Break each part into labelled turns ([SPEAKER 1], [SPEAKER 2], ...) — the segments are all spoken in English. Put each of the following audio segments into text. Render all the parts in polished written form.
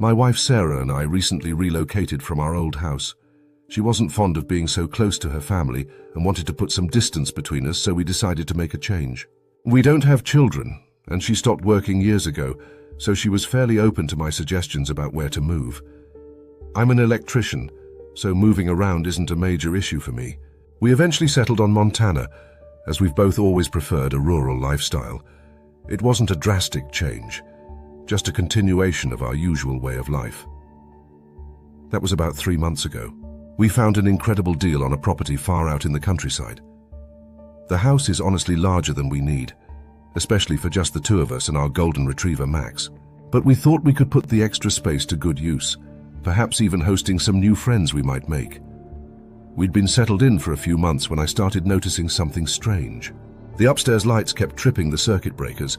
[SPEAKER 1] My wife Sarah and I recently relocated from our old house. She wasn't fond of being so close to her family and wanted to put some distance between us, so we decided to make a change. We don't have children, and she stopped working years ago, so she was fairly open to my suggestions about where to move. I'm an electrician, so moving around isn't a major issue for me. We eventually settled on Montana, as we've both always preferred a rural lifestyle. It wasn't a drastic change, just a continuation of our usual way of life. That was about 3 months ago. We found an incredible deal on a property far out in the countryside. The house is honestly larger than we need, especially for just the two of us and our golden retriever Max. But we thought we could put the extra space to good use, perhaps even hosting some new friends we might make. We'd been settled in for a few months when I started noticing something strange. The upstairs lights kept tripping the circuit breakers,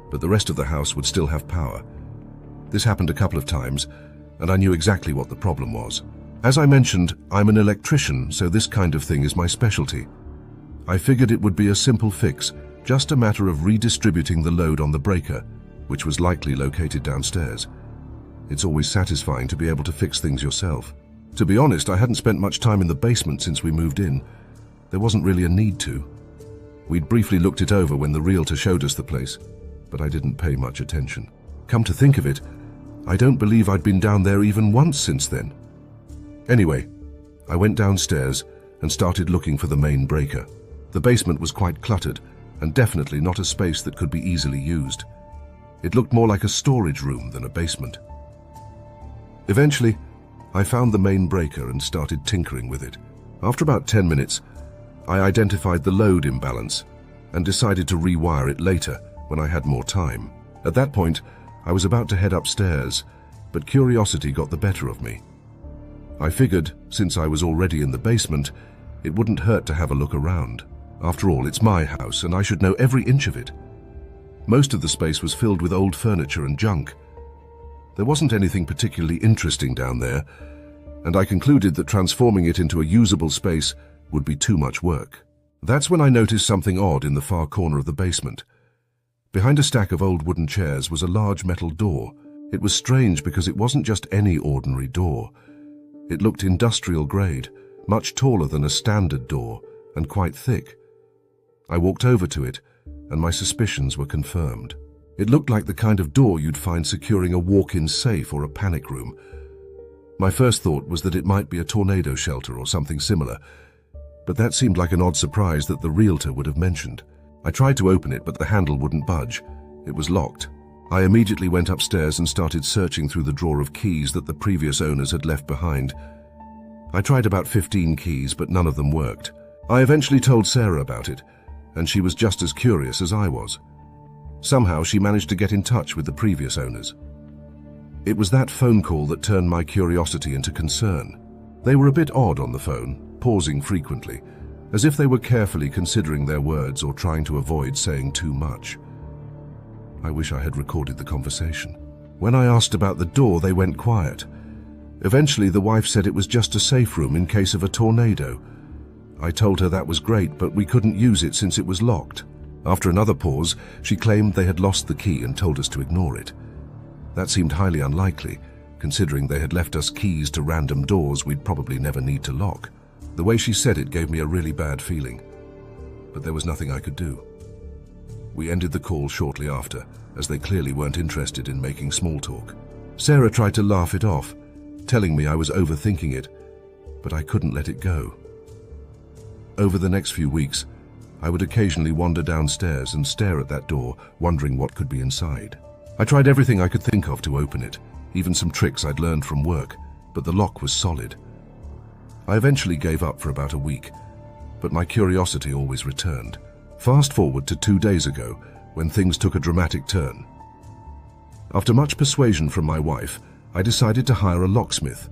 [SPEAKER 1] but the rest of the house would still have power. This happened a couple of times, and I knew exactly what the problem was. As I mentioned, I'm an electrician, so this kind of thing is my specialty. I figured it would be a simple fix, just a matter of redistributing the load on the breaker, which was likely located downstairs. It's always satisfying to be able to fix things yourself. To be honest, I hadn't spent much time in the basement since we moved in. There wasn't really a need to. We'd briefly looked it over when the realtor showed us the place, but I didn't pay much attention. Come to think of it, I don't believe I'd been down there even once since then. Anyway, I went downstairs and started looking for the main breaker. The basement was quite cluttered and definitely not a space that could be easily used. It looked more like a storage room than a basement. Eventually, I found the main breaker and started tinkering with it. After about 10 minutes, I identified the load imbalance and decided to rewire it later when I had more time. At that point, I was about to head upstairs, but curiosity got the better of me. I figured, since I was already in the basement, it wouldn't hurt to have a look around. After all, it's my house and I should know every inch of it. Most of the space was filled with old furniture and junk. There wasn't anything particularly interesting down there, and I concluded that transforming it into a usable space would be too much work. That's when I noticed something odd in the far corner of the basement. Behind a stack of old wooden chairs was a large metal door. It was strange because it wasn't just any ordinary door. It looked industrial grade, much taller than a standard door, and quite thick. I walked over to it, and my suspicions were confirmed. It looked like the kind of door you'd find securing a walk-in safe or a panic room. My first thought was that it might be a tornado shelter or something similar, but that seemed like an odd surprise that the realtor would have mentioned. I tried to open it, but the handle wouldn't budge. It was locked. I immediately went upstairs and started searching through the drawer of keys that the previous owners had left behind. I tried about 15 keys, but none of them worked. I eventually told Sarah about it, and she was just as curious as I was. Somehow she managed to get in touch with the previous owners. It was that phone call that turned my curiosity into concern. They were a bit odd on the phone, pausing frequently, as if they were carefully considering their words or trying to avoid saying too much. I wish I had recorded the conversation. When I asked about the door, they went quiet. Eventually, the wife said it was just a safe room in case of a tornado. I told her that was great, but we couldn't use it since it was locked. After another pause, she claimed they had lost the key and told us to ignore it. That seemed highly unlikely, considering they had left us keys to random doors we'd probably never need to lock. The way she said it gave me a really bad feeling, but there was nothing I could do. We ended the call shortly after, as they clearly weren't interested in making small talk. Sarah tried to laugh it off, telling me I was overthinking it, but I couldn't let it go. Over the next few weeks, I would occasionally wander downstairs and stare at that door, wondering what could be inside. I tried everything I could think of to open it, even some tricks I'd learned from work, but the lock was solid. I eventually gave up for about a week, but my curiosity always returned. Fast forward to 2 days ago, when things took a dramatic turn. After much persuasion from my wife, I decided to hire a locksmith.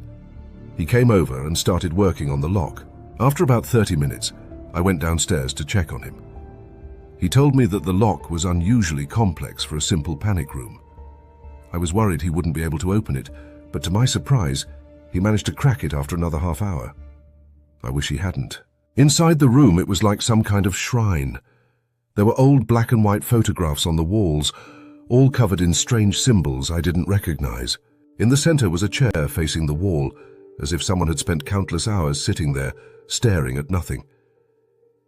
[SPEAKER 1] He came over and started working on the lock. After about 30 minutes, I went downstairs to check on him. He told me that the lock was unusually complex for a simple panic room. I was worried he wouldn't be able to open it, but to my surprise, he managed to crack it after another half hour. I wish he hadn't. Inside the room, it was like some kind of shrine. There were old black and white photographs on the walls, all covered in strange symbols I didn't recognize. In the center was a chair facing the wall, as if someone had spent countless hours sitting there, staring at nothing.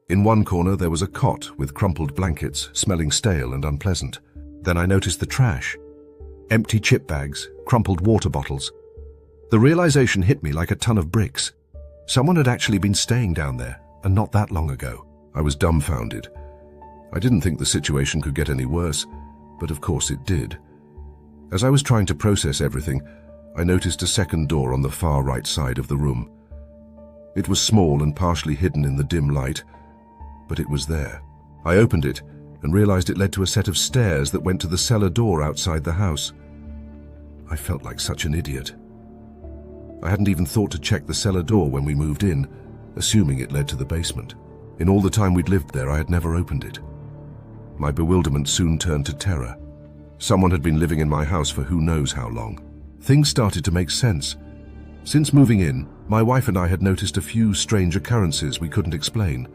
[SPEAKER 1] In one corner there was a cot with crumpled blankets, smelling stale and unpleasant. Then I noticed the trash. Empty chip bags, crumpled water bottles. The realization hit me like a ton of bricks. Someone had actually been staying down there, and not that long ago. I was dumbfounded. I didn't think the situation could get any worse, but of course it did. As I was trying to process everything, I noticed a second door on the far right side of the room. It was small and partially hidden in the dim light, but it was there. I opened it and realized it led to a set of stairs that went to the cellar door outside the house. I felt like such an idiot. I hadn't even thought to check the cellar door when we moved in, assuming it led to the basement. In all the time we'd lived there, I had never opened it. My bewilderment soon turned to terror. Someone had been living in my house for who knows how long. Things started to make sense. Since moving in, my wife and I had noticed a few strange occurrences we couldn't explain.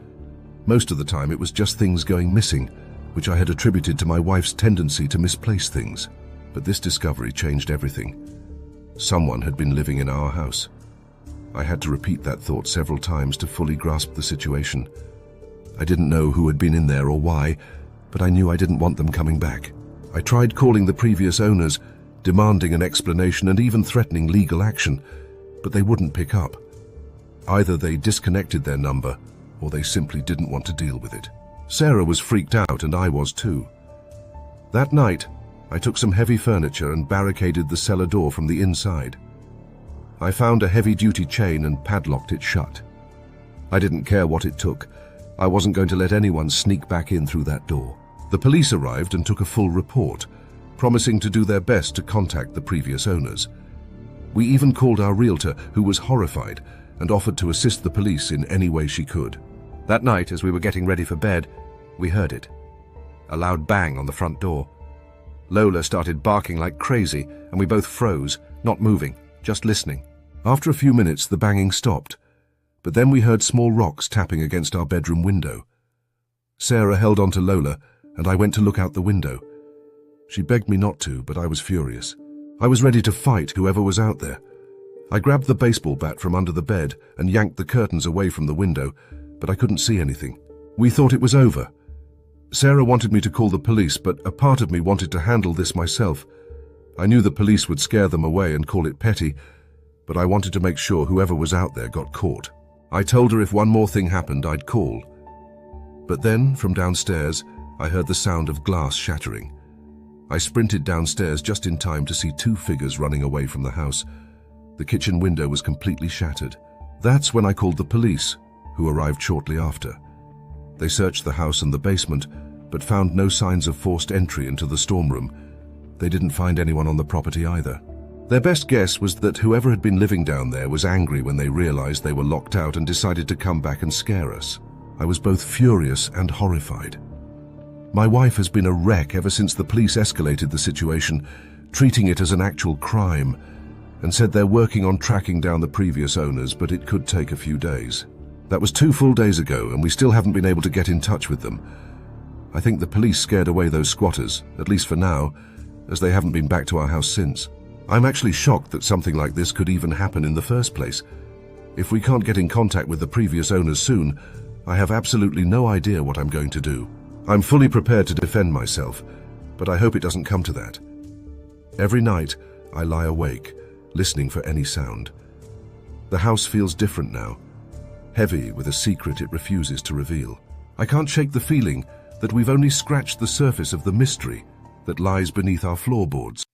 [SPEAKER 1] Most of the time it was just things going missing, which I had attributed to my wife's tendency to misplace things. But this discovery changed everything. Someone had been living in our house. I had to repeat that thought several times to fully grasp the situation. I didn't know who had been in there or why, but I knew I didn't want them coming back. I tried calling the previous owners, demanding an explanation and even threatening legal action, but they wouldn't pick up. Either they disconnected their number, or they simply didn't want to deal with it. Sarah was freaked out, and I was too. That night, I took some heavy furniture and barricaded the cellar door from the inside. I found a heavy-duty chain and padlocked it shut. I didn't care what it took. I wasn't going to let anyone sneak back in through that door. The police arrived and took a full report, promising to do their best to contact the previous owners. We even called our realtor, who was horrified, and offered to assist the police in any way she could. That night, as we were getting ready for bed, we heard it. A loud bang on the front door. Lola started barking like crazy, and we both froze, not moving, just listening. After a few minutes, the banging stopped, but then we heard small rocks tapping against our bedroom window. Sarah held on to Lola, and I went to look out the window. She begged me not to, but I was furious. I was ready to fight whoever was out there. I grabbed the baseball bat from under the bed and yanked the curtains away from the window, but I couldn't see anything. We thought it was over. Sarah wanted me to call the police, but a part of me wanted to handle this myself. I knew the police would scare them away and call it petty, but I wanted to make sure whoever was out there got caught. I told her if one more thing happened, I'd call. But then, from downstairs, I heard the sound of glass shattering. I sprinted downstairs just in time to see two figures running away from the house. The kitchen window was completely shattered. That's when I called the police, who arrived shortly after. They searched the house and the basement, but found no signs of forced entry into the storm room. They didn't find anyone on the property either. Their best guess was that whoever had been living down there was angry when they realized they were locked out and decided to come back and scare us. I was both furious and horrified. My wife has been a wreck ever since the police escalated the situation, treating it as an actual crime, and said they're working on tracking down the previous owners, but it could take a few days. That was 2 full days ago, and we still haven't been able to get in touch with them. I think the police scared away those squatters, at least for now, as they haven't been back to our house since. I'm actually shocked that something like this could even happen in the first place. If we can't get in contact with the previous owners soon, I have absolutely no idea what I'm going to do. I'm fully prepared to defend myself, but I hope it doesn't come to that. Every night, I lie awake, listening for any sound. The house feels different now, heavy with a secret it refuses to reveal. I can't shake the feeling that we've only scratched the surface of the mystery that lies beneath our floorboards.